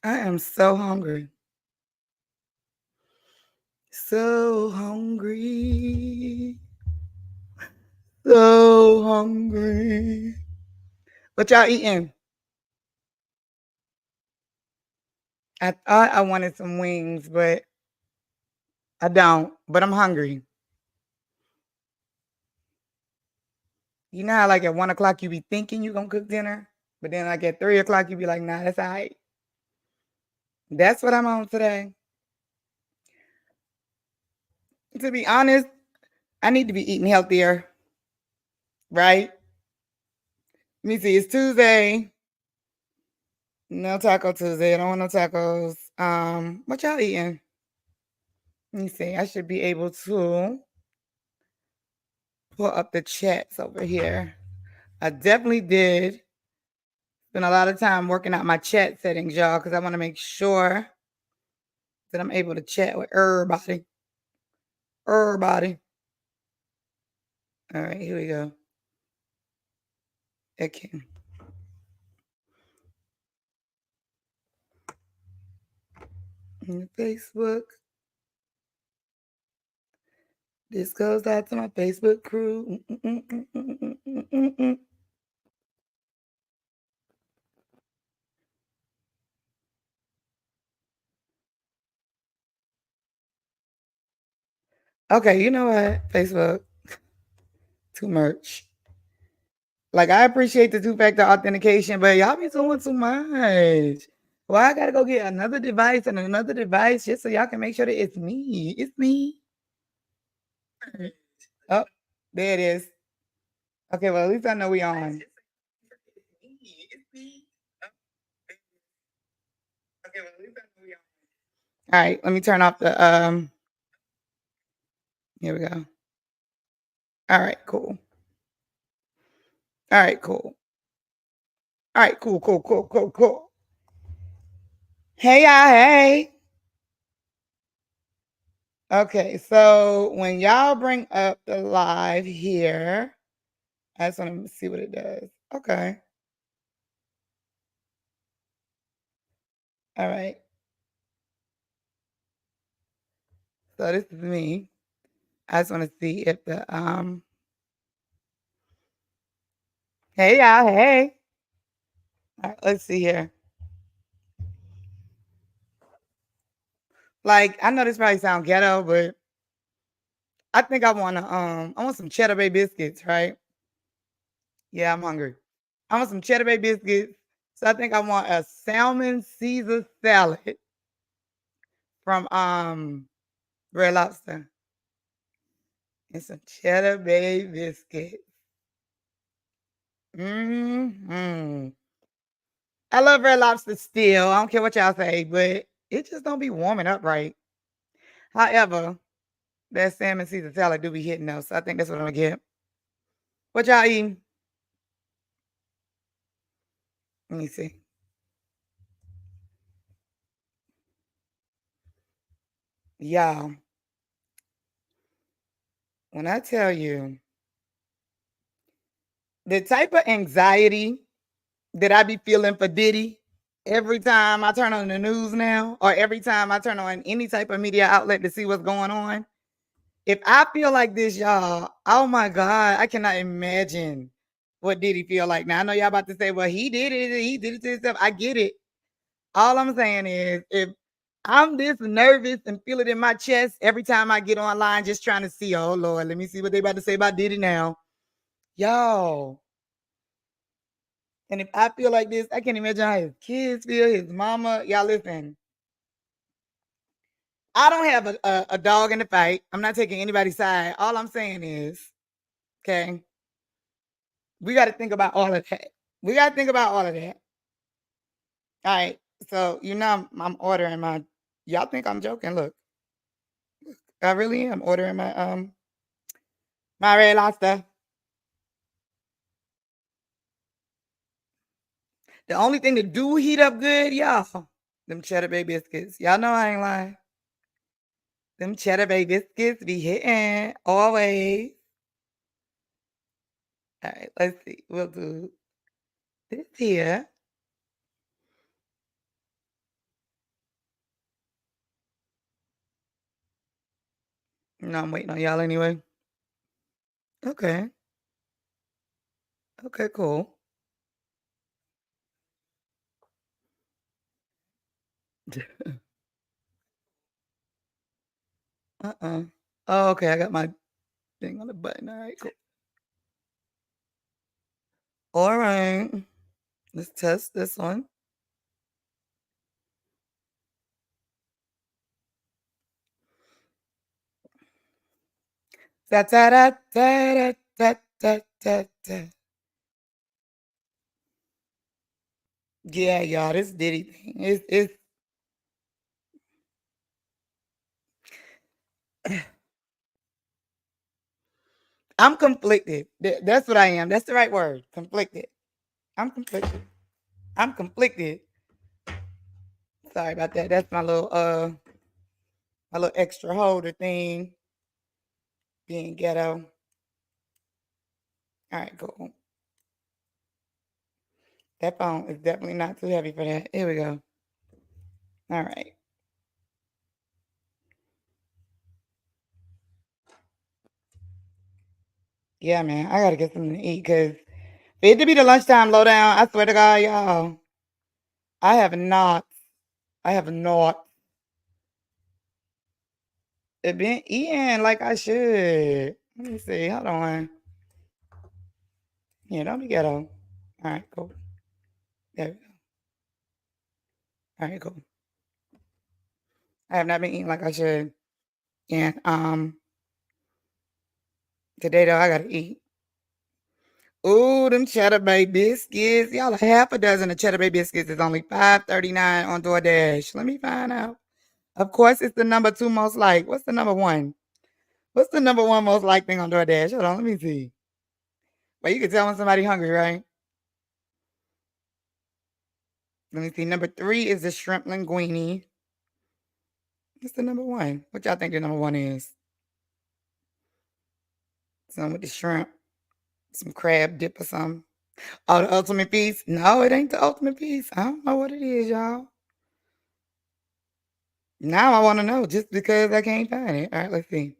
I am so hungry. So hungry. So hungry. What y'all eating? I thought I wanted some wings, but I don't. But I'm hungry. You know how like at 1 o'clock you be thinking you gonna cook dinner, but then like at 3 o'clock you be like, nah, that's all right. That's what I'm on today. To be honest, I need to be eating healthier, right? Let me see, it's Tuesday. No Taco Tuesday. I don't want no tacos. What y'all eating? Let me see. I should be able to pull up the chats over here. I definitely did spend a lot of time working out my chat settings, y'all, because I want to make sure that I'm able to chat with everybody. Everybody. All right, here we go. Okay. Facebook. This goes out to my Facebook crew. Okay, you know what? Facebook. Too much. Like, I appreciate the 2-factor authentication, but y'all be doing too much. Well, I gotta go get another device and another device just so y'all can make sure that it's me. It's me. Oh, there it is. Okay, well, at least I know we on. All right, let me turn off the here we go. All right, cool. All right, cool. All right, cool. Hey, y'all, hey. Okay, so when y'all bring up the live here, I just want to see what it does. Okay. All right. So this is me. I just want to see if the hey y'all, hey. All right, let's see here. Like, I know this probably sound ghetto, but I think I want some Cheddar Bay biscuits, right? Yeah, I'm hungry. I want some Cheddar Bay biscuits. So I think I want a salmon Caesar salad from Red Lobster and some Cheddar Bay biscuits. I love Red Lobster still. I don't care what y'all say, but it just don't be warming up right. However, that salmon Caesar salad do be hitting though, so I think that's what I'm gonna get. What y'all eating? Let me see. Y'all, when I tell you the type of anxiety that I be feeling for Diddy every time I turn on the news now, or every time I turn on any type of media outlet to see what's going on. If I feel like this, y'all, oh my God, I cannot imagine what Diddy feel like. Now I know y'all about to say, well, he did it to himself. I get it. All I'm saying is if I'm this nervous and feel it in my chest every time I get online just trying to see, oh Lord, let me see what they about to say about Diddy now. Y'all. And if I feel like this, I can't imagine how his kids feel, his mama. Y'all listen. I don't have a dog in the fight. I'm not taking anybody's side. All I'm saying is, okay, we got to think about all of that. We got to think about all of that. All right. So, you know, I'm ordering my, y'all think I'm joking. Look, I really am ordering my Red Lobster. The only thing that do heat up good, y'all, them Cheddar Bay biscuits. Y'all know I ain't lying. Them Cheddar Bay biscuits be hitting always. All right, let's see. We'll do this here. No, I'm waiting on y'all anyway. Okay. Okay, cool. Oh, okay, I got my thing on the button. All right, cool. All right. Let's test this one. Da da da da da da da da. Yeah, y'all, this Diddy thing is I'm conflicted. That's what I am. That's the right word. Conflicted. I'm conflicted. I'm conflicted. Sorry about that. That's my little extra holder thing. Being ghetto. All right, cool. That phone is definitely not too heavy for that. Here we go. All right. Yeah, man. I gotta get something to eat because it to be the lunchtime lowdown. I swear to God, y'all. I have not. I have not been eating like I should. Let me see. Hold on. Yeah, don't be ghetto. All right, cool. There we go. All right, cool. I have not been eating like I should. And today though, I gotta eat. Ooh, them Cheddar Bay biscuits. Y'all, a half a dozen of Cheddar Bay biscuits is only $5.39 on DoorDash. Let me find out. Of course, it's the number 2 most liked. What's the number 1? What's the number 1 most liked thing on DoorDash? Hold on, let me see. Well, you can tell when somebody hungry, right? Let me see. Number 3 is the shrimp linguine. What's the number 1? What y'all think the number 1 is? Some with the shrimp, some crab dip or something. Oh, the ultimate piece? No, it ain't the ultimate piece. I don't know what it is, y'all. Now I want to know just because I can't find it. All right, let's see.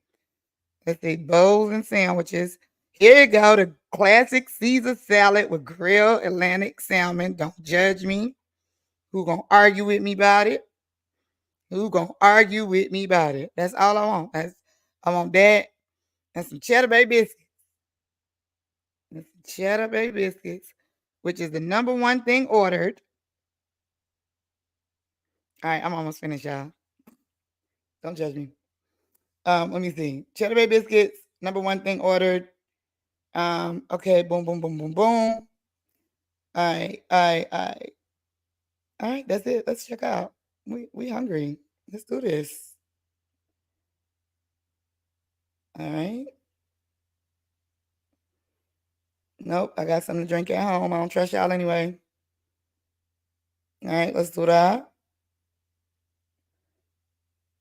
Let's see. Bowls and sandwiches. Here you go. The classic Caesar salad with grilled Atlantic salmon. Don't judge me. Who gonna argue with me about it? Who gonna argue with me about it? That's all I want. I want that and some Cheddar Bay biscuits. And some Cheddar Bay biscuits, which is the number 1 thing ordered. All right, I'm almost finished, y'all. Don't judge me. Let me see. Cheddar Bay biscuits, number 1 thing ordered. Okay, boom, boom, boom, boom, boom. All right, all right, all right. All right, that's it. Let's check out. We hungry. Let's do this. All right. Nope, I got something to drink at home. I don't trust y'all anyway. All right, let's do that.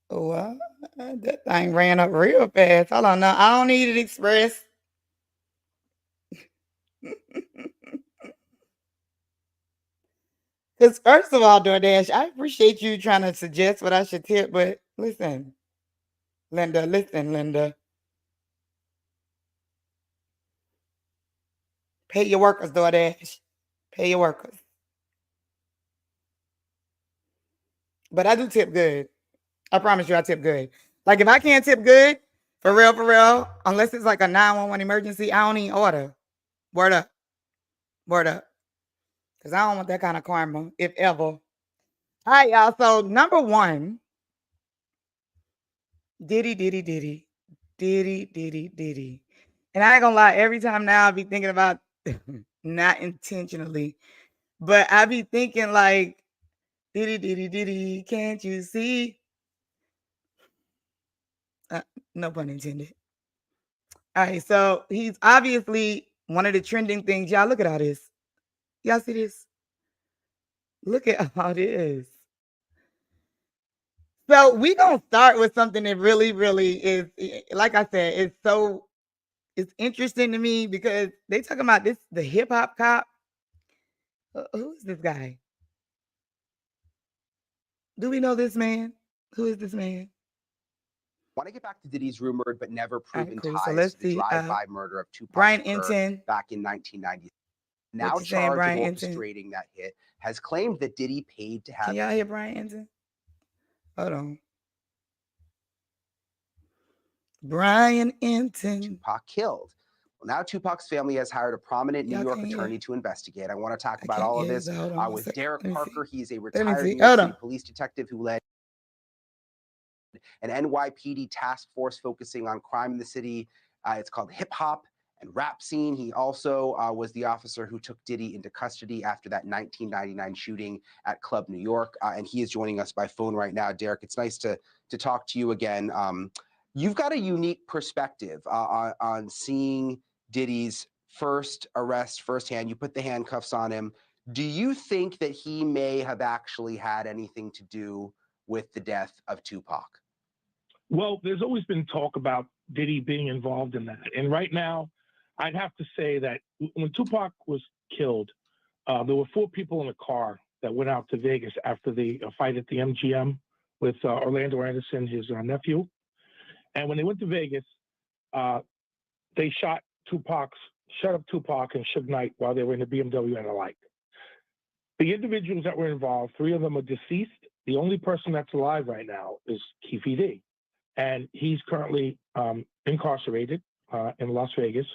Oh, that thing ran up real fast. Hold on now. I don't need it express. Because first of all, DoorDash, I appreciate you trying to suggest what I should tip, but listen, Linda. Pay your workers, DoorDash. Pay your workers. But I do tip good. I promise you I tip good. Like if I can't tip good, for real, unless it's like a 911 emergency, I don't even order. Word up. Word up. Because I don't want that kind of karma, if ever. All right, y'all. So number 1, Diddy, Diddy, Diddy. Diddy, Diddy, Diddy. And I ain't gonna lie, every time now I be thinking about not intentionally, but I be thinking like Diddy, Diddy, Diddy, can't you see? No pun intended. All right, so he's obviously one of the trending things. Y'all look at all this. Y'all see this? Look at all this. So we gonna start with something that really is, like I said, it's interesting to me because they talking about this the hip hop cop. Who is this guy? Do we know this man? Who is this man? Want to get back to Diddy's rumored but never proven cool. So ties let's to the see, drive-by murder of Tupac Brian Shakur Enton. back in 1990. What Now you saying, charged with Brian Enton? orchestrating that hit, has claimed that Diddy paid to have. Can y'all hear Brian Enton? Hold on. Brian Enton. Tupac killed. Well, now Tupac's family has hired a prominent New York attorney to investigate. I want to talk about all of this with Derek Parker. He's a retired New York City police detective who led an NYPD task force focusing on crime in the city. It's called Hip Hop and Rap Scene. He also was the officer who took Diddy into custody after that 1999 shooting at Club New York. And he is joining us by phone right now. Derek, it's nice to talk to you again. You've got a unique perspective on seeing Diddy's first arrest firsthand. You put the handcuffs on him. Do you think that he may have actually had anything to do with the death of Tupac? Well, there's always been talk about Diddy being involved in that. And right now, I'd have to say that when Tupac was killed, there were 4 people in the car that went out to Vegas after the fight at the MGM with Orlando Anderson, his nephew. And when they went to Vegas, they shot up Tupac and Suge Knight while they were in the BMW and the like. The individuals that were involved, 3 of them are deceased. The only person that's alive right now is Keefe D. And he's currently incarcerated in Las Vegas,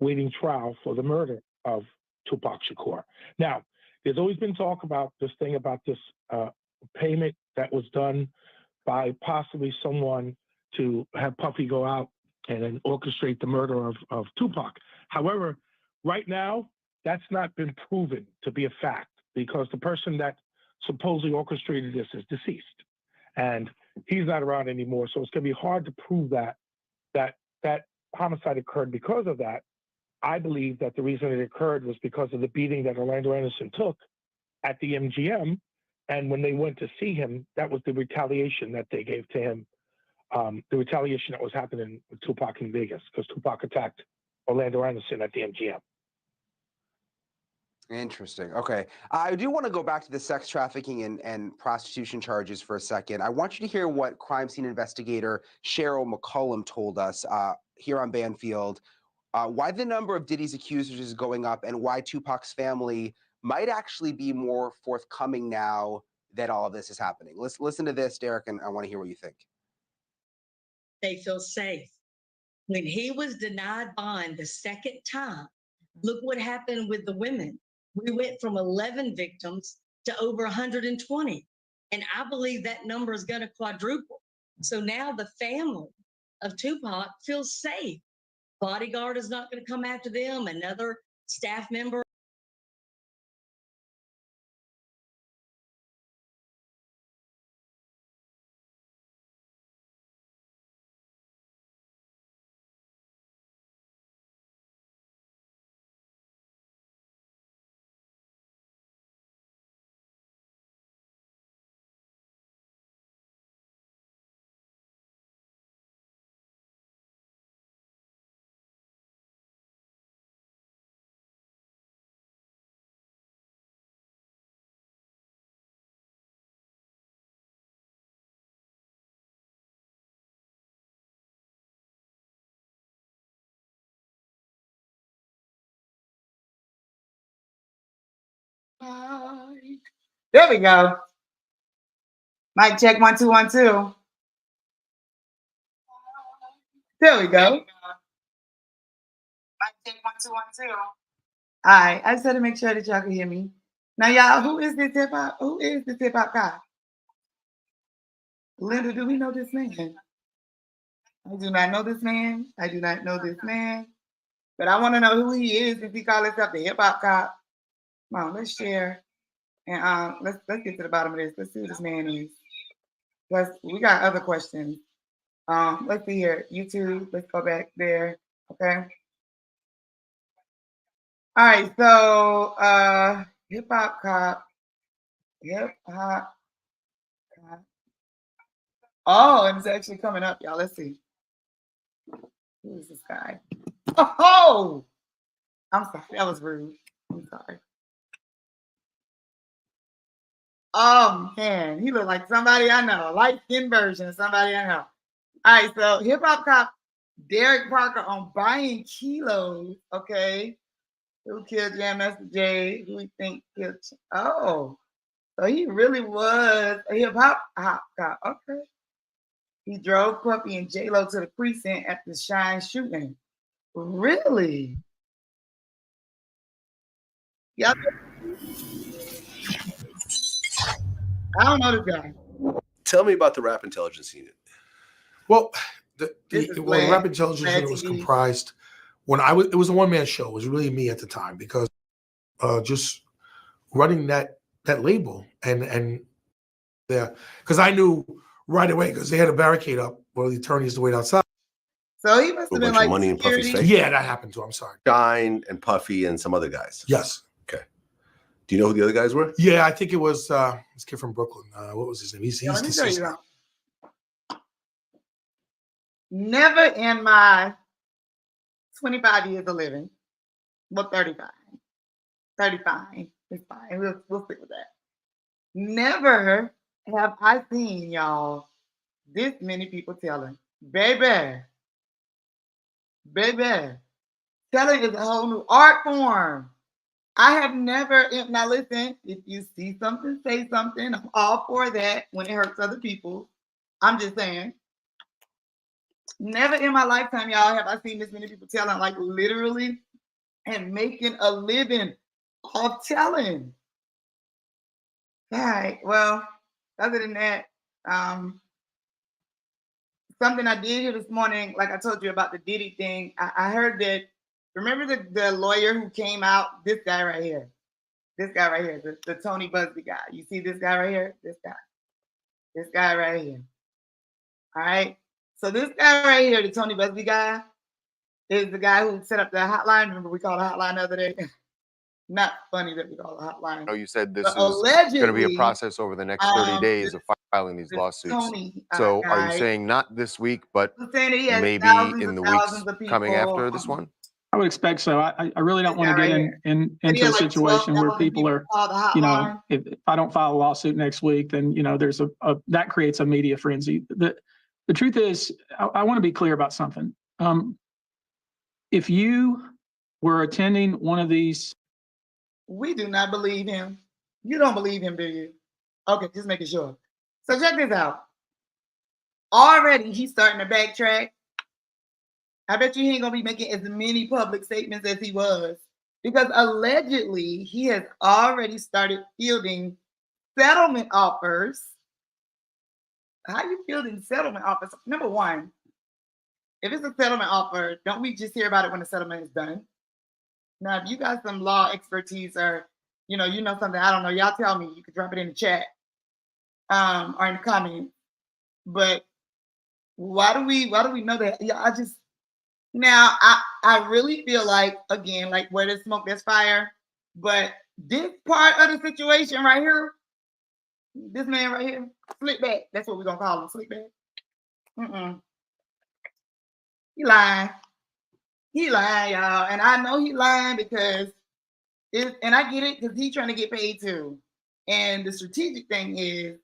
waiting trial for the murder of Tupac Shakur. Now, there's always been talk about this payment that was done by possibly someone to have Puffy go out and then orchestrate the murder of Tupac. However, right now, that's not been proven to be a fact because the person that supposedly orchestrated this is deceased. And he's not around anymore, so it's going to be hard to prove that homicide occurred because of that. I believe that the reason it occurred was because of the beating that Orlando Anderson took at the MGM, and when they went to see him, that was the retaliation that they gave to him, the retaliation that was happening with Tupac in Vegas, because Tupac attacked Orlando Anderson at the MGM. Interesting. Okay. I do want to go back to the sex trafficking and prostitution charges for a second. I want you to hear what crime scene investigator Cheryl McCollum told us here on Banfield, why the number of Diddy's accusers is going up and why Tupac's family might actually be more forthcoming now that all of this is happening. Let's listen to this, Derek, and I want to hear what you think. They feel safe. When he was denied bond the second time, look what happened with the women. We went from 11 victims to over 120. And I believe that number is going to quadruple. So now the family of Tupac feels safe. Bodyguard is not going to come after them. Another staff member. There we go. Mic check 1 2 1 2. There we go. Mic check 1 2 1 2. All right, I just had to make sure that y'all can hear me. Now, y'all, who is this hip hop? Who is this hip hop guy? Linda, do we know this man? I do not know this man. I do not know this man. But I want to know who he is. If he call himself the hip hop cop, come on, let's share. And let's get to the bottom of this. Let's see who this man is. Plus, we got other questions. Let's see here. YouTube, let's go back there. Okay. All right, so hip hop cop. Hip hop cop. Oh, and it's actually coming up, y'all. Let's see. Who is this guy? Oh, I'm sorry. That was rude. I'm sorry. Oh man, he looked like somebody I know, a light-skinned version of somebody I know. All right, so hip hop cop Derek Parker on buying kilos. Okay, who killed Jam Master Jay? Who we think killed? Oh, so he really was a hip hop cop. Okay, he drove Puffy and J-Lo to the precinct after the Shine shooting. Really? Yeah. I don't know this guy. Tell me about the Rap Intelligence Unit. Well, the Rap Intelligence Unit was comprised it was a one-man show. It was really me at the time because just running that label and there, because I knew right away because they had a barricade up where the attorneys to wait outside. So he must have been like money in Puffy's face. Yeah, that happened to him. I'm sorry. Shine and Puffy and some other guys. Yes. Okay. Do you know who the other guys were? Yeah, I think it was this kid from Brooklyn. What was his name? He's deceased. Never in my 25 years of living, well, 35. 35 is fine. We'll stick with that. Never have I seen, y'all, this many people telling. Baby. Telling is a whole new art form. I have never, now listen, if you see something, say something. I'm all for that when it hurts other people. I'm just saying. Never in my lifetime, y'all, have I seen this many people telling, like literally, and making a living off telling. All right, well, other than that, something I did hear this morning, like I told you about the Diddy thing, I heard that, remember the lawyer who came out, this guy right here, the Tony Busby guy. You see this guy right here? This guy right here. All right. So this guy right here, the Tony Busby guy, is the guy who set up the hotline. Remember we called a hotline the other day? Not funny that we call a hotline. No, you said this is going to be a process over the next 30 days of filing these lawsuits. So are you saying not this week, but maybe in the weeks coming after this one? I would expect so. I really don't want to get into a situation where people are, you know, if I don't file a lawsuit next week, then, you know, there's that creates a media frenzy. The truth is, I want to be clear about something. If you were attending one of these. We do not believe him. You don't believe him, do you? Okay, just making sure. So check this out. Already he's starting to backtrack. I bet you he ain't gonna be making as many public statements as he was, because allegedly he has already started fielding settlement offers. How are you fielding settlement offers? Number one, if it's a settlement offer, don't we just hear about it when the settlement is done? Now, if you got some law expertise or, you know something, I don't know, y'all tell me, you can drop it in the chat or in the comments. But why do we know that? Yeah, I really feel like, again, like where there's smoke, there's fire. But this part of the situation right here, this man right here, slick back. That's what we're gonna call him, slick back. He lying. He lying, y'all. And I know he lying because and I get it, because he's trying to get paid too. And the strategic thing is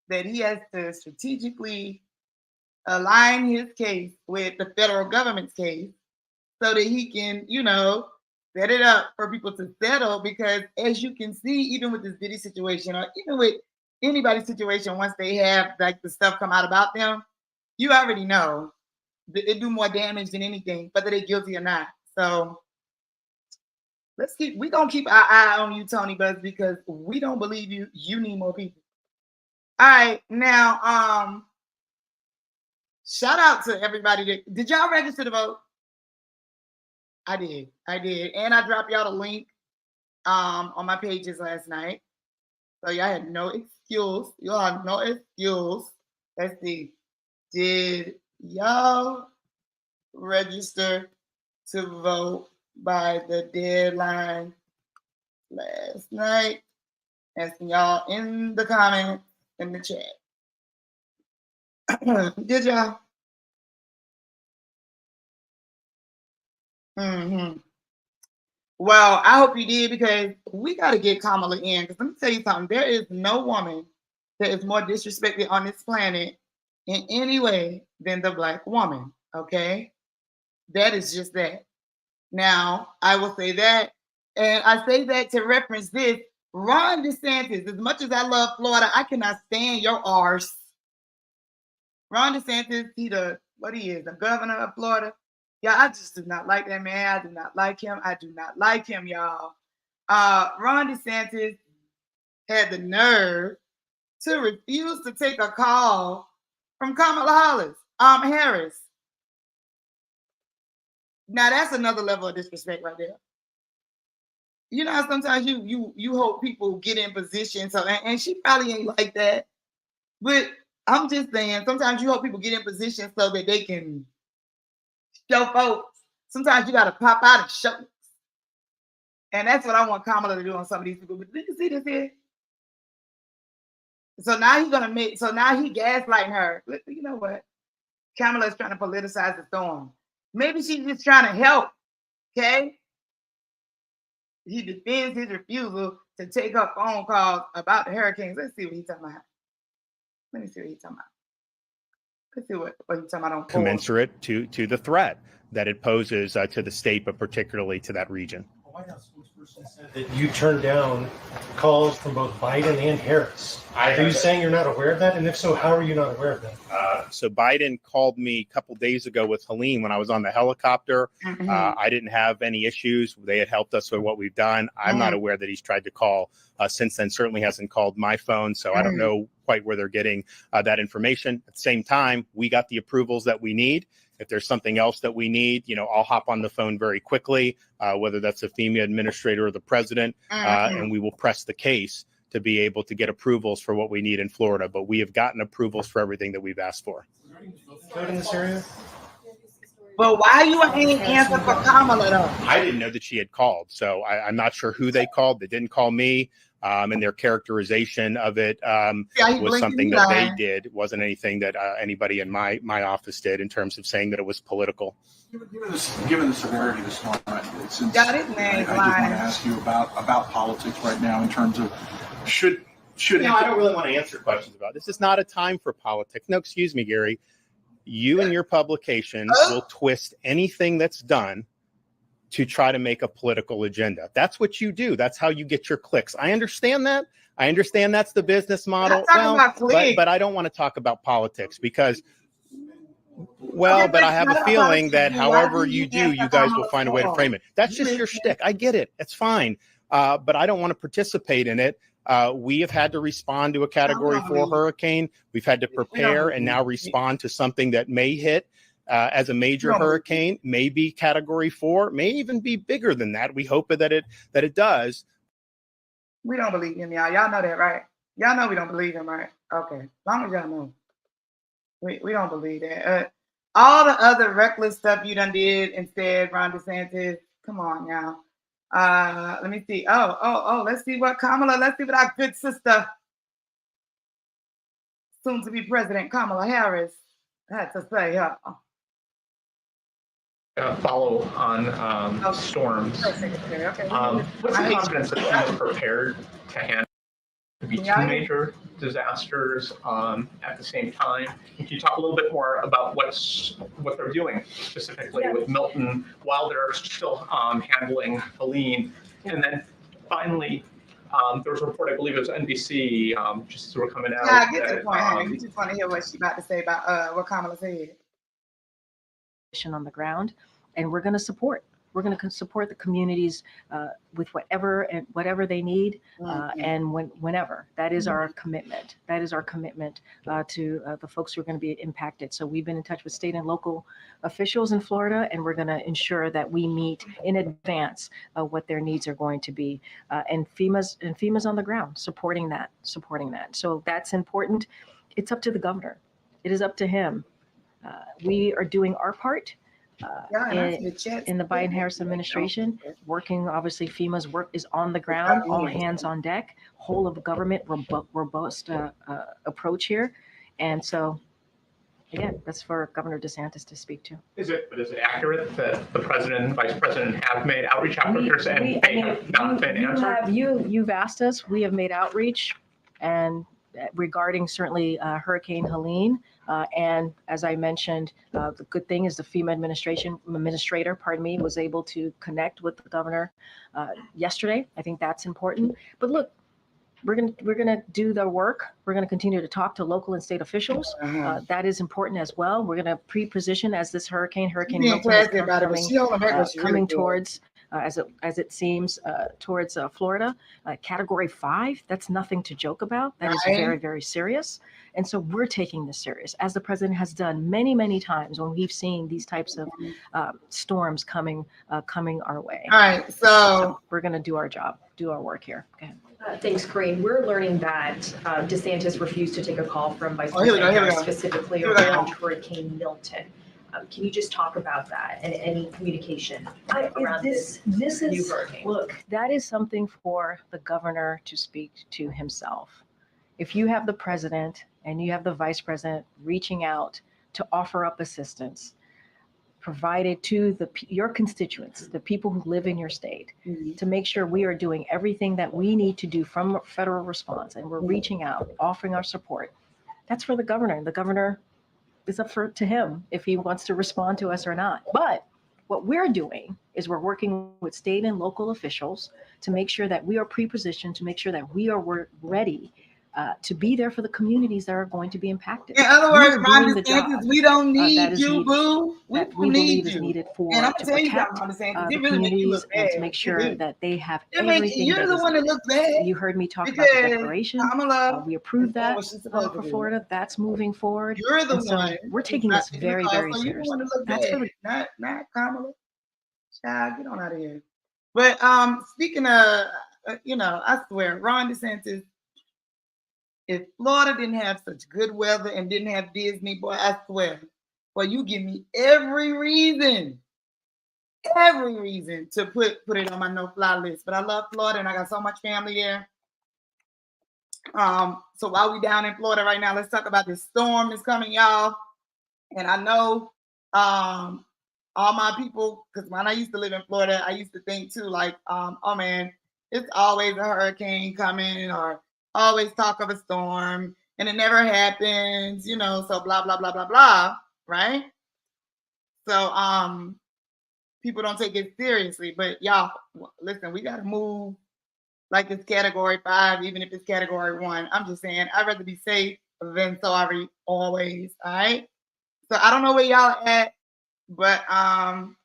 that he has to strategically align his case with the federal government's case so that he can, set it up for people to settle. Because as you can see, even with this Diddy situation, or even with anybody's situation, once they have like the stuff come out about them, you already know it do more damage than anything, whether they're guilty or not. So we're gonna keep our eye on you, Tony Buzz, because we don't believe you. You need more people. All right, now shout out to everybody did y'all register to vote? I did, and I dropped y'all the link on my pages last night, so y'all had no excuse. Y'all had no excuse. Let's see, did y'all register to vote by the deadline last night? Asking y'all in the comments, in the chat. Did y'all? Well, I hope you did, because we got to get Kamala in. Because let me tell you something. There is no woman that is more disrespected on this planet in any way than the Black woman. Okay, that is just that. Now, I will say that, and I say that to reference this. Ron DeSantis, as much as I love Florida, I cannot stand your arse. Ron DeSantis, the governor of Florida. Yeah, I just do not like that man. I do not like him. I do not like him, y'all. Ron DeSantis had the nerve to refuse to take a call from Kamala Harris. Now that's another level of disrespect right there. You know, sometimes you hope people get in position. So and she probably ain't like that. But I'm just saying, sometimes you hope people get in position so that they can show folks. Sometimes you gotta pop out and show. And that's what I want Kamala to do on some of these people. But did you see this here? So now he's gonna he gaslighting her. You know what? Kamala's trying to politicize the storm. Maybe she's just trying to help. Okay. He defends his refusal to take up phone calls about the hurricanes. Let's see what he's talking about. Let me see what he's talking about. Let's see what he's talking about on commensurate to the threat that it poses to the state, but particularly to that region. A White House spokesperson said that you turned down calls from both Biden and Harris. Are you saying you're not aware of that? And if so, how are you not aware of that? So Biden called me a couple days ago with Helene when I was on the helicopter. Mm-hmm. I didn't have any issues. They had helped us with what we've done. I'm not aware that he's tried to call since then. Certainly hasn't called my phone. So I don't know quite where they're getting that information. At the same time, we got the approvals that we need. If there's something else that we need, I'll hop on the phone very quickly, whether that's the FEMA administrator or the president, and we will press the case to be able to get approvals for what we need in Florida. But we have gotten approvals for everything that we've asked for. In this area? But why you ain't answer for Kamala though? I didn't know that she had called, so I'm not sure who they called. They didn't call me, and their characterization of it was something that they did. It wasn't anything that anybody in my office did in terms of saying that it was political. Given the severity of the storm, I just want to ask you about politics right now in terms of should I don't really want to answer questions about this. It's not a time for politics. No, excuse me, Gary. You and your publication will twist anything that's done to try to make a political agenda. That's what you do. That's how you get your clicks. I understand that. I understand that's the business model. But I don't want to talk about politics because, but I have a feeling that however you do, you guys will find a way to frame it. That's just your shtick. I get it. It's fine. But I don't want to participate in it. We have had to respond to a Category 4 hurricane. We've had to prepare and now respond to something that may hit as a major hurricane, may be Category 4, may even be bigger than that. We hope that it does. We don't believe him, y'all. Y'all know that, right? Y'all know we don't believe him, right? Okay, as long as y'all know. We don't believe that. All the other reckless stuff you done did instead, Ron DeSantis. Come on now. Let me see. Let's see what our good sister, soon to be President Kamala Harris, had to say. Follow on storms. What's the confidence that she's prepared to handle two major disasters at the same time? Can you talk a little bit more about what they're doing specifically with Milton while they're still handling Helene? And then finally, there was a report, I believe it was NBC, just as we're coming out. Yeah, I get to the point. We just want to hear what she's about to say about what Kamala said. On the ground, and we're going to support the communities with whatever they need, and whenever. That is our commitment. That is our commitment to the folks who are going to be impacted. So we've been in touch with state and local officials in Florida, and we're going to ensure that we meet in advance what their needs are going to be. And FEMA's on the ground supporting that. So that's important. It's up to the governor. It is up to him. We are doing our part in the Biden-Harris administration, working. Obviously, FEMA's work is on the ground, all hands on deck, whole of government, robust approach here. And so, again, that's for Governor DeSantis to speak to. Is it accurate that the president and vice president have made outreach efforts and they have not been answered? You've asked us. We have made outreach, and regarding certainly Hurricane Helene, And as I mentioned, the good thing is the FEMA administrator, was able to connect with the governor yesterday. I think that's important. But look, we're gonna do the work. We're gonna continue to talk to local and state officials. That is important as well. We're gonna pre-position as this Hurricane Milton is coming towards, as it seems, towards Florida. Category 5. That's nothing to joke about. That is very, very serious. And so we're taking this serious, as the president has done many, many times when we've seen these types of storms coming our way. All right, so we're gonna do our job, do our work here. Go ahead. Thanks, Corinne. We're learning that DeSantis refused to take a call from Vice President Harris specifically around Hurricane Milton. Can you just talk about that and any communication around this new hurricane? Look, that is something for the governor to speak to himself. If you have the president and you have the vice president reaching out to offer up assistance, provided to your constituents, the people who live in your state, to make sure we are doing everything that we need to do from federal response, and we're reaching out, offering our support. That's for the governor. The governor is up to him if he wants to respond to us or not. But what we're doing is we're working with state and local officials to make sure that we are pre-positioned, to make sure that we are ready to be there for the communities that are going to be impacted. In other words, Ron DeSantis, we don't need you, boo. We believe is needed for and I'm to tell you protect something, Ron DeSantis, the it really makes you communities look and bad. to make sure that they have You're everything you're that the is one that needed. looks bad. You heard me talk about the declaration. Kamala, We approved that's that what she's supposed for to do. Florida. That's moving forward. You're the And so one. we're taking this very, very So you're the one seriously. that look That's for bad, the not Kamala. Child, get on out of here. But speaking of, I swear, Ron DeSantis, if Florida didn't have such good weather and didn't have Disney, boy, I swear, boy, you give me every reason to put it on my no-fly list. But I love Florida and I got so much family there. So while we down in Florida right now, let's talk about this storm that's coming, y'all. And I know all my people, because when I used to live in Florida, I used to think too, like, oh man, it's always a hurricane coming, or always talk of a storm, and it never happens, so blah, blah, blah, blah, blah, right? So people don't take it seriously. But y'all, listen, we got to move like it's category 5, even if it's category 1. I'm just saying, I'd rather be safe than sorry always, all right? So I don't know where y'all at, but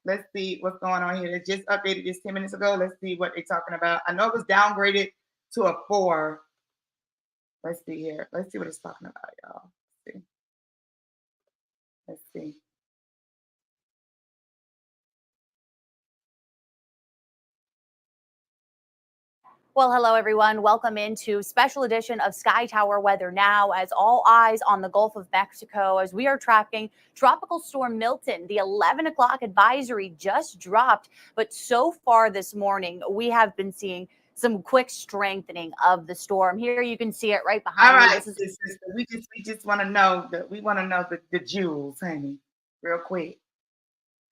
let's see what's going on here. They just updated this 10 minutes ago. Let's see what they're talking about. I know it was downgraded to a 4. Let's see here. Let's see what it's talking about, y'all. Let's see. Well, hello, everyone. Welcome into special edition of Sky Tower Weather Now, as all eyes on the Gulf of Mexico as we are tracking Tropical Storm Milton. The 11 o'clock advisory just dropped, but so far this morning, we have been seeing some quick strengthening of the storm. Here you can see it right behind me. All right, we just want to know the jewels, honey, real quick.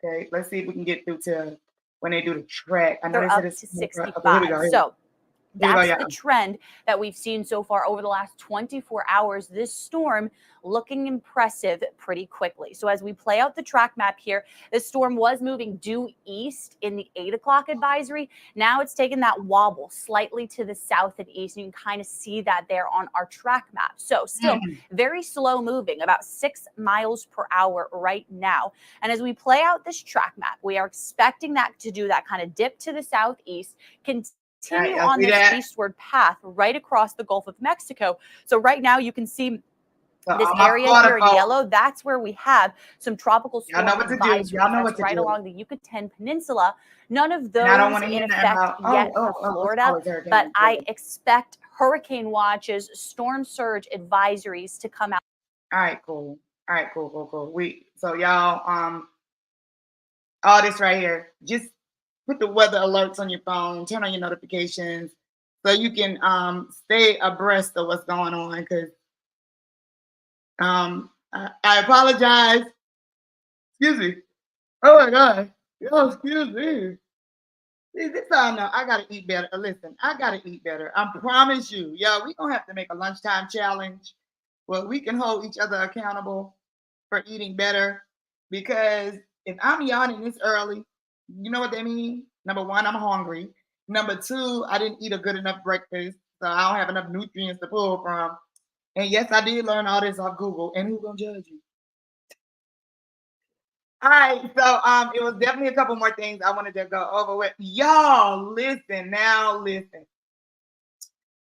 Okay, let's see if we can get through to when they do the track. I know They're they up said to it's 65. So that's the trend that we've seen so far over the last 24 hours. This storm looking impressive pretty quickly. So as we play out the track map here, this storm was moving due east in the 8 o'clock advisory. Now it's taken that wobble slightly to the south and east. And you can kind of see that there on our track map. So still very slow moving, about 6 miles per hour right now. And as we play out this track map, we are expecting that to do that kind of dip to the southeast, continue on this eastward path right across the Gulf of Mexico. So right now you can see this area here in yellow. That's where we have some tropical storm advisories right along the Yucatan Peninsula. None of those in effect yet for Florida, but I expect hurricane watches, storm surge advisories to come out. All right, cool. So y'all, all this right here, just put the weather alerts on your phone, turn on your notifications so you can stay abreast of what's going on. Because I apologize. Excuse me. Oh my God. Yo, excuse me. This how I know I gotta eat better. Listen, I gotta eat better. I promise you. Yo, we gonna have to make a lunchtime challenge where we can hold each other accountable for eating better, because if I'm yawning this early, you know what that means? Number one, I'm hungry. Number two, I didn't eat a good enough breakfast, so I don't have enough nutrients to pull from. And yes, I did learn all this off Google. And who's gonna judge you? All right, so it was definitely a couple more things I wanted to go over with. Y'all, listen.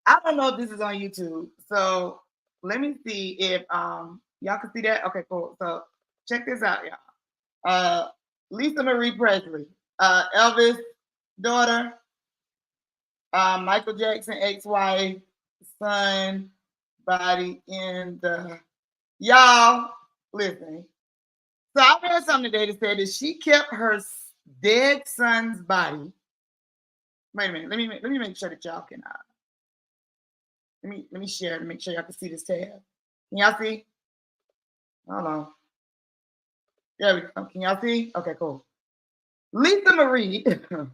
I don't know if this is on YouTube, so let me see if y'all can see that. Okay, cool. So check this out, y'all. Lisa Marie Presley, Elvis' daughter, Michael Jackson ex-wife, son, body in the. Y'all, listen. So I read something today that said that she kept her dead son's body. Wait a minute. Let me make sure that y'all can. Let me share to make sure y'all can see this tab. Can y'all see? Hold on. There we go. Can y'all see? Okay, cool. Lisa Marie. I'm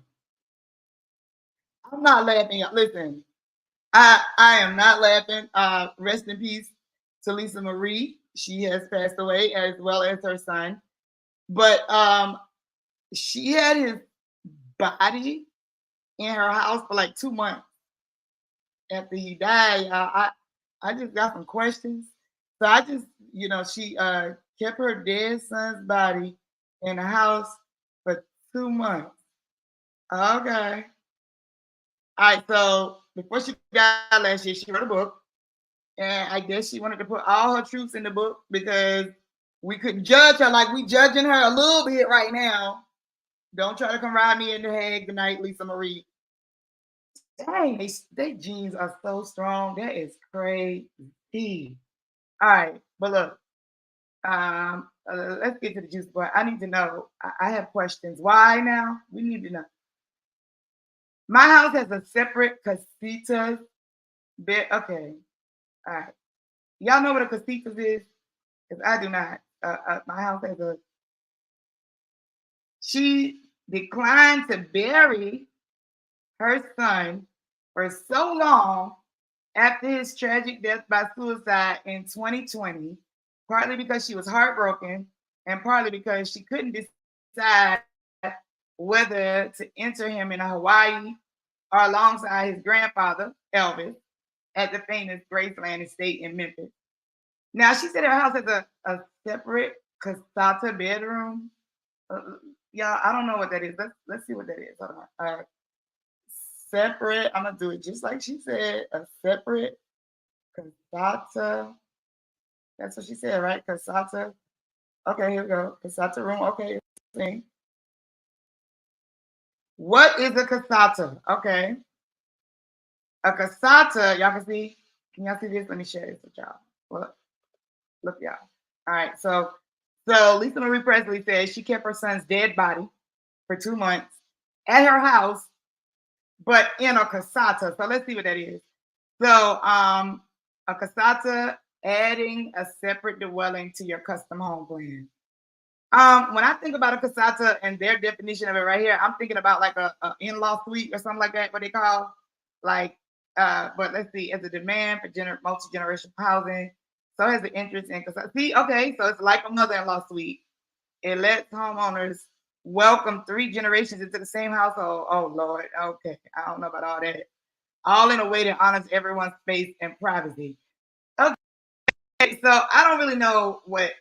not laughing. Listen, I am not laughing. Rest in peace to Lisa Marie. She has passed away, as well as her son. But she had his body in her house for like 2 months after he died. I just got some questions. So I just, she kept her dead son's body in the house for 2 months. Okay. All right, so before she died last year, she wrote a book. And I guess she wanted to put all her truths in the book because we couldn't judge her like we judging her a little bit right now. Don't try to come ride me in the head tonight, Lisa Marie. Dang, they genes are so strong. That is crazy. All right, but look, let's get to the juice part. I need to know. I have questions. Why now? We need to know. My house has a separate casita bed. Okay. All right. Y'all know what a casita is? Because I do not. My house has a. She declined to bury her son for so long after his tragic death by suicide in 2020, partly because she was heartbroken and partly because she couldn't decide whether to enter him in Hawaii or alongside his grandfather, Elvis, at the famous Graceland estate in Memphis. Now, she said her house has a separate casata bedroom. Y'all, I don't know what that is. Let's see what that is. Hold on. Separate, I'm going to do it just like she said, a separate casata. That's what she said, right? Casata. Okay, here we go. Casata room. Okay. See. What is a casata? Okay. A casata, y'all can see. Can y'all see this? Let me share this with y'all. Look, y'all. All right. So Lisa Marie Presley says she kept her son's dead body for 2 months at her house, but in a casata. So let's see what that is. So a casata, adding a separate dwelling to your custom home plan. When I think about a casata and their definition of it right here, I'm thinking about like a in-law suite or something like that, what they call like, but let's see, as a demand for multi-generational housing. So it has an interest in casata. See, okay, so it's like a mother-in-law suite. It lets homeowners welcome 3 generations into the same household. Oh, Lord. Okay. I don't know about all that. All in a way that honors everyone's space and privacy. Okay. So I don't really know what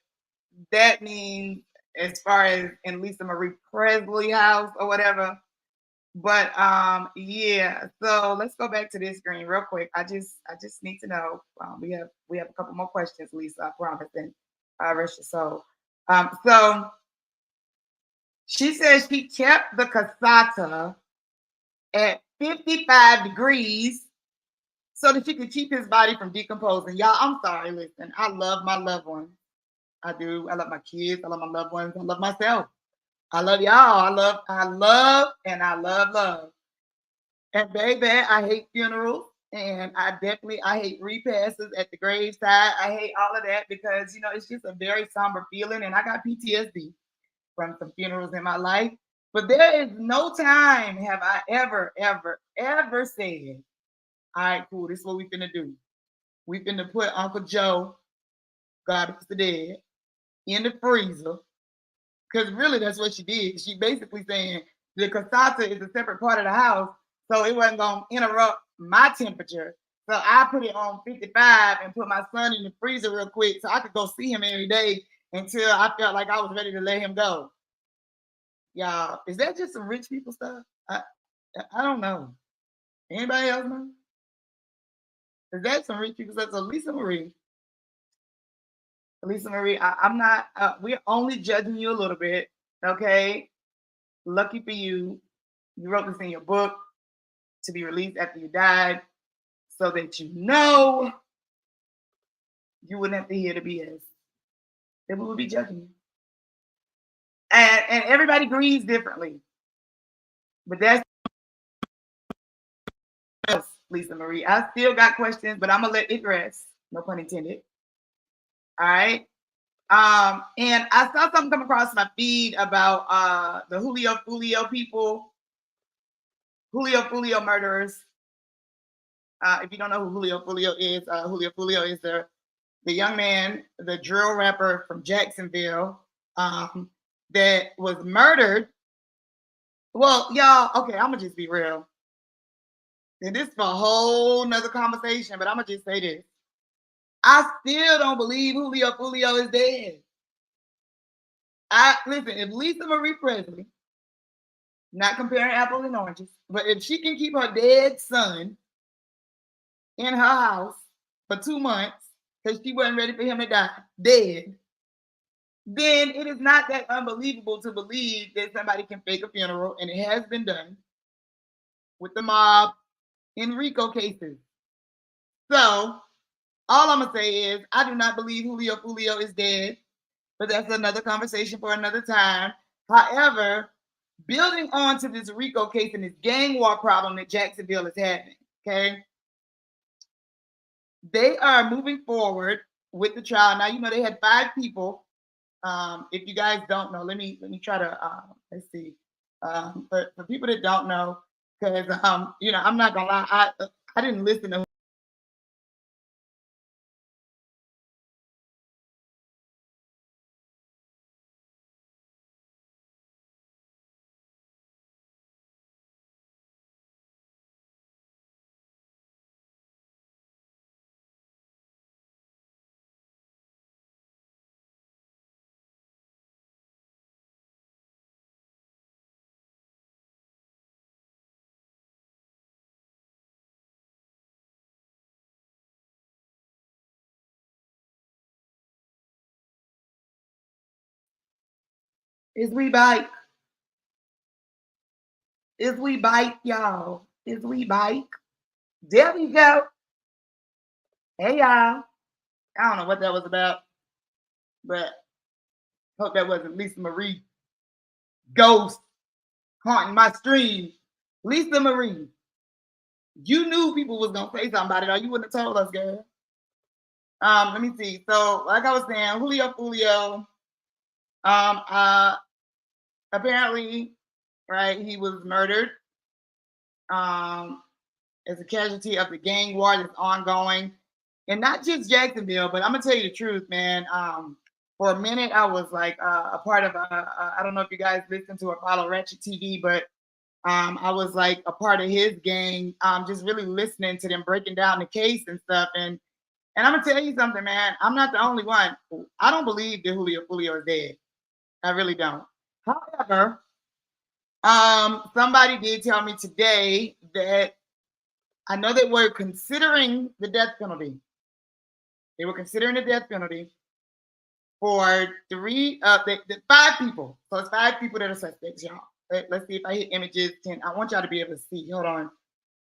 that means as far as in Lisa Marie Presley house or whatever. But yeah. So let's go back to this screen real quick. I just need to know. We have a couple more questions, Lisa, I promise, and rest your soul. So she says she kept the casata at 55 degrees so that she could keep his body from decomposing. Y'all, I'm sorry, listen. I love my loved ones. I do. I love my kids. I love my loved ones. I love myself. I love y'all. I love, and I love. And baby, I hate funerals. And I hate repasts at the graveside. I hate all of that because, it's just a very somber feeling. And I got PTSD from some funerals in my life. But there is no time have I ever said, all right, cool, this is what we finna do. We finna put Uncle Joe, God is the dead, in the freezer, because really that's what she did. She basically saying the casata is a separate part of the house, so it wasn't going to interrupt my temperature. So I put it on 55 and put my son in the freezer real quick so I could go see him every day until I felt like I was ready to let him go. Y'all, is that just some rich people stuff? I don't know. Anybody else know? Is that some rich people stuff? So Lisa Marie, I'm not, we're only judging you a little bit, okay? Lucky for you, you wrote this in your book to be released after you died so that you know you wouldn't have to hear the BS. Then we would be judging you. And everybody grieves differently. But that's else, Lisa Marie. I still got questions, but I'm going to let it rest. No pun intended. All right. And I saw something come across my feed about the Julio people, Julio murderers. If you don't know who Julio is the young man, the drill rapper from Jacksonville, that was murdered. Well, y'all, okay, I'm gonna just be real. And this is for a whole nother conversation, but I'm gonna just say this. I still don't believe Julio is dead. Listen, if Lisa Marie Presley, not comparing apples and oranges, but if she can keep her dead son in her house for 2 months because she wasn't ready for him to die, dead, then it is not that unbelievable to believe that somebody can fake a funeral, and it has been done with the mob in RICO cases. So all I'm gonna say is I do not believe Julio is dead, but that's another conversation for another time. However, building on to this RICO case and this gang war problem that Jacksonville is having, okay? They are moving forward with the trial. Now, you know, they had 5 people. If you guys don't know, let me try to, let's see. For people that don't know, because, you know, I'm not gonna lie, I didn't listen to Is we bike, y'all. Is we bike. There we go. Hey, y'all. I don't know what that was about, but hope that wasn't Lisa Marie ghost haunting my stream. Lisa Marie, you knew people was gonna say something about it, or you wouldn't have told us, girl. Let me see. So, like I was saying, Julio, apparently, right, he was murdered as a casualty of the gang war that's ongoing. And not just Jacksonville, but I'm gonna tell you the truth, man. For a minute, I was like a part of I don't know if you guys listen to Apollo Ratchet TV, but I was like a part of his gang, just really listening to them breaking down the case and stuff. And I'm gonna tell you something, man. I'm not the only one. I don't believe that Julio is dead. I really don't. However, somebody did tell me today that I know they were considering the death penalty. They were considering the death penalty for 5 people. So it's 5 people that are suspects, y'all. Let's see if I hit images 10. I want y'all to be able to see. Hold on.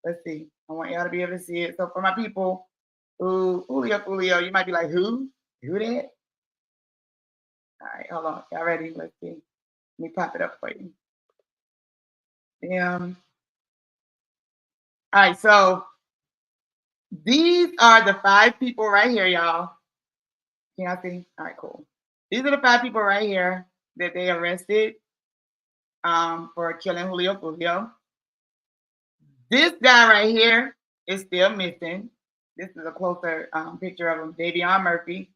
Let's see. I want y'all to be able to see it. So for my people who, Julio, you might be like, who? Who that? All right, hold on. Y'all ready? Let's see. Let me pop it up for you. All right, so these are the 5 people right here, y'all. Can y'all see? All right, cool. These are the 5 people right here that they arrested for killing Julio. This guy right here is still missing. This is a closer picture of him, Davion Murphy.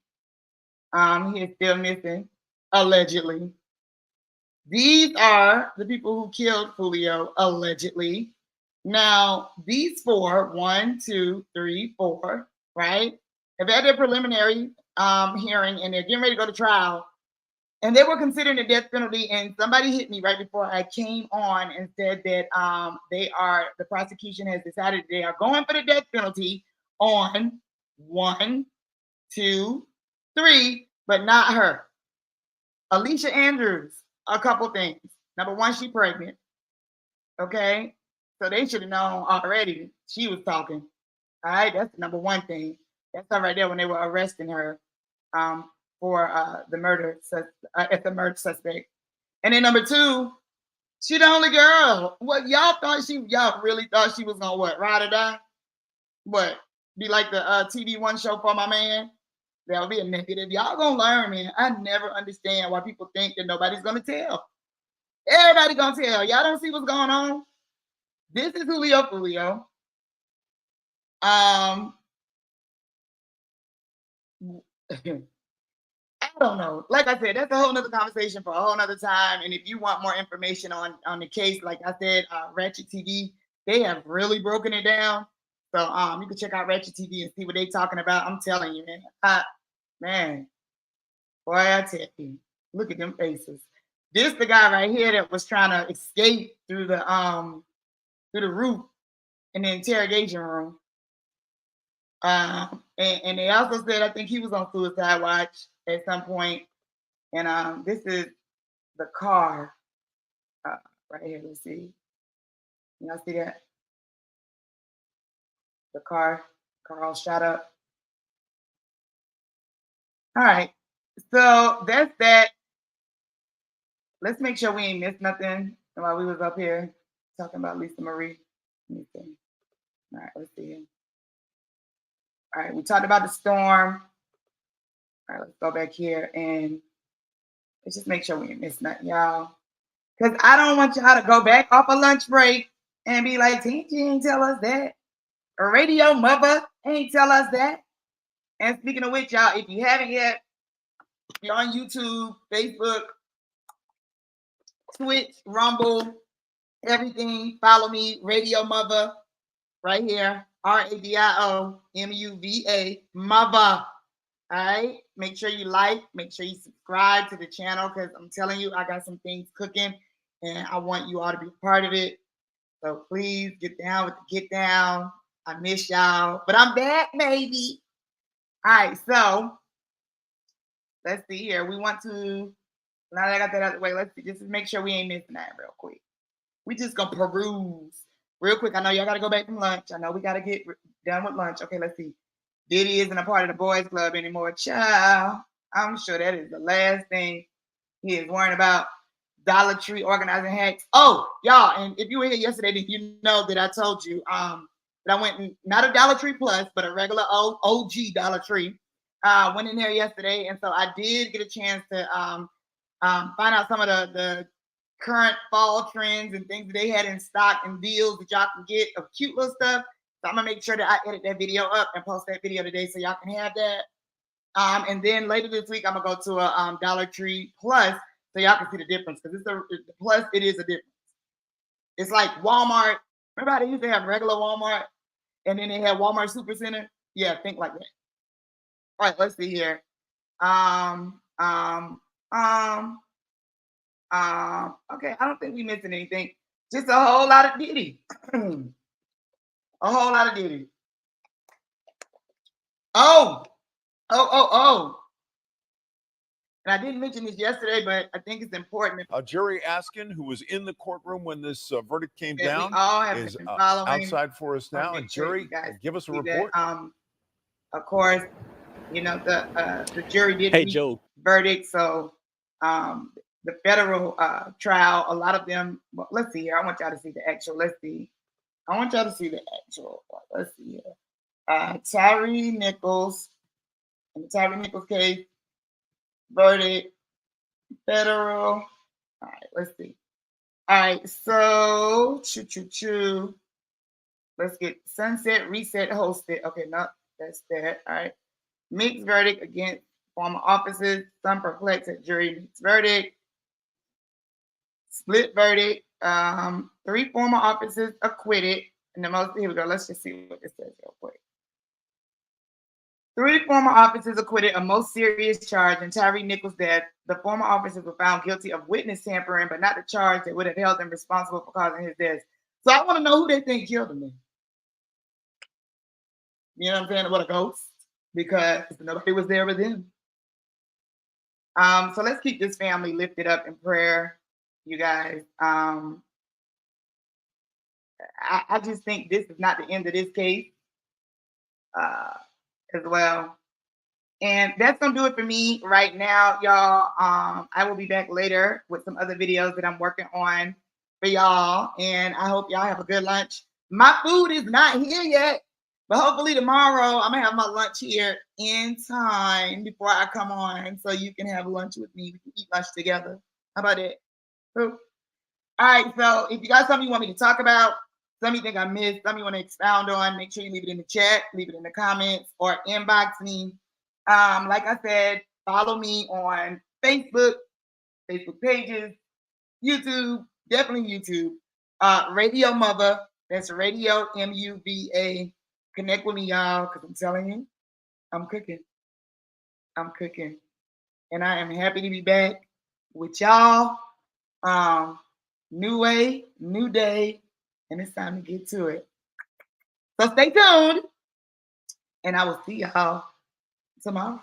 He is still missing, allegedly. These are the people who killed Julio, allegedly. Now, these 4, 1, 2, 3, 4, right, have had their preliminary hearing, and they're getting ready to go to trial. And they were considering the death penalty, and somebody hit me right before I came on and said that the prosecution has decided they are going for the death penalty on 1, 2, 3, but not her. Alicia Andrews, a couple things. Number 1, she's pregnant. Okay? So they should have known already she was talking. All right? That's the number 1 thing. That's all right there when they were arresting her for the murder suspect. And then number 2, she the only girl. What y'all really thought she was gonna what, ride or die? What? Be like the TV One show for my man? That'll be a negative. Y'all gonna learn, man. I never understand why people think that nobody's gonna tell. Everybody gonna tell. Y'all don't see what's going on. This is Julio. I don't know. Like I said, that's a whole nother conversation for a whole nother time. And if you want more information on the case, like I said, Ratchet TV, they have really broken it down. So you can check out Ratchet TV and see what they're talking about. I'm telling you, man. Man, boy, I tell you, look at them faces. This the guy right here that was trying to escape through the roof in the interrogation room. And they also said I think he was on suicide watch at some point. And this is the car right here. Let's see. Y'all see that? The car all shot up. All right. So that's that. Let's make sure we ain't missed nothing while we was up here talking about Lisa Marie. Let me see. All right, let's see here. All right, we talked about the storm. All right, let's go back here and let's just make sure we ain't missed nothing, y'all. Because I don't want y'all to go back off a lunch break and be like, TNG ain't tell us that. Radio-Muva ain't tell us that. And speaking of which, y'all, if you haven't yet, if you're on YouTube, Facebook, Twitch, Rumble, everything, follow me, Radio-Muva, right here, RADIOMUVA, Muva. All right, make sure you like, make sure you subscribe to the channel, because I'm telling you, I got some things cooking, and I want you all to be a part of it. So please get down with the get down. I miss y'all, but I'm back, baby. All right, so let's see here. We want to, now that I got that out of the way, let's see, just make sure we ain't missing that real quick. We just gonna peruse real quick. I know y'all gotta go back from lunch. I know we gotta get done with lunch. Okay, let's see. Diddy isn't a part of the boys club anymore. Child, I'm sure that is the last thing he is worrying about. Dollar Tree organizing hacks. Oh, y'all, and if you were here yesterday, then you know that I told you that I went in, not a Dollar Tree Plus, but a regular OG Dollar Tree. Went in there yesterday, and so I did get a chance to find out some of the current fall trends and things that they had in stock and deals that y'all can get of cute little stuff. So I'm gonna make sure that I edit that video up and post that video today so y'all can have that. And then later this week, I'm gonna go to a Dollar Tree Plus so y'all can see the difference, because it's the Plus, it is a difference. It's like Walmart. Remember how they used to have regular Walmart and then they had Walmart Supercenter? Yeah, think like that. All right, let's see here. Okay, I don't think we missing anything. Just a whole lot of Diddy. A whole lot of Diddy. Oh. And I didn't mention this yesterday, but I think it's important. Jerry Askin, who was in the courtroom when this verdict came down, is outside for us now. And Jerry, give us a report. Of course, you know, the jury did reach verdict. So the federal trial, a lot of them, well, let's see here. I want y'all to see the actual. Let's see. I want y'all to see the actual. Let's see here. Tyre Nichols, in the Tyre Nichols case, verdict, federal. All right, let's see. All right, so let's get Sunset Reset hosted. Okay, no, that's that. All right, mixed verdict against former officers, some perplexed at jury's verdict. Split verdict. 3 former officers acquitted. And the most, here we go. Let's just see what this says real quick. 3 former officers acquitted of most serious charge in Tyree Nichols' death. The former officers were found guilty of witness tampering, but not the charge that would have held them responsible for causing his death. So I want to know who they think killed him then. You know what I'm saying? What a ghost. Because nobody was there with him. So let's keep this family lifted up in prayer, you guys. I just think this is not the end of this case as well. And that's going to do it for me right now, y'all. I will be back later with some other videos that I'm working on for y'all. And I hope y'all have a good lunch. My food is not here yet, but hopefully tomorrow I'm going to have my lunch here in time before I come on so you can have lunch with me. We can eat lunch together. How about that? Cool. All right, so if you got something you want me to talk about, something you think I missed, something you want to expound on, make sure you leave it in the chat, leave it in the comments, or inbox me. Like I said, follow me on Facebook pages, YouTube, definitely YouTube, Radio-Muva, that's Radio MUVA. Connect with me, y'all, because I'm telling you, I'm cooking. And I am happy to be back with y'all. New way, new day, and it's time to get to it. So stay tuned, and I will see y'all tomorrow.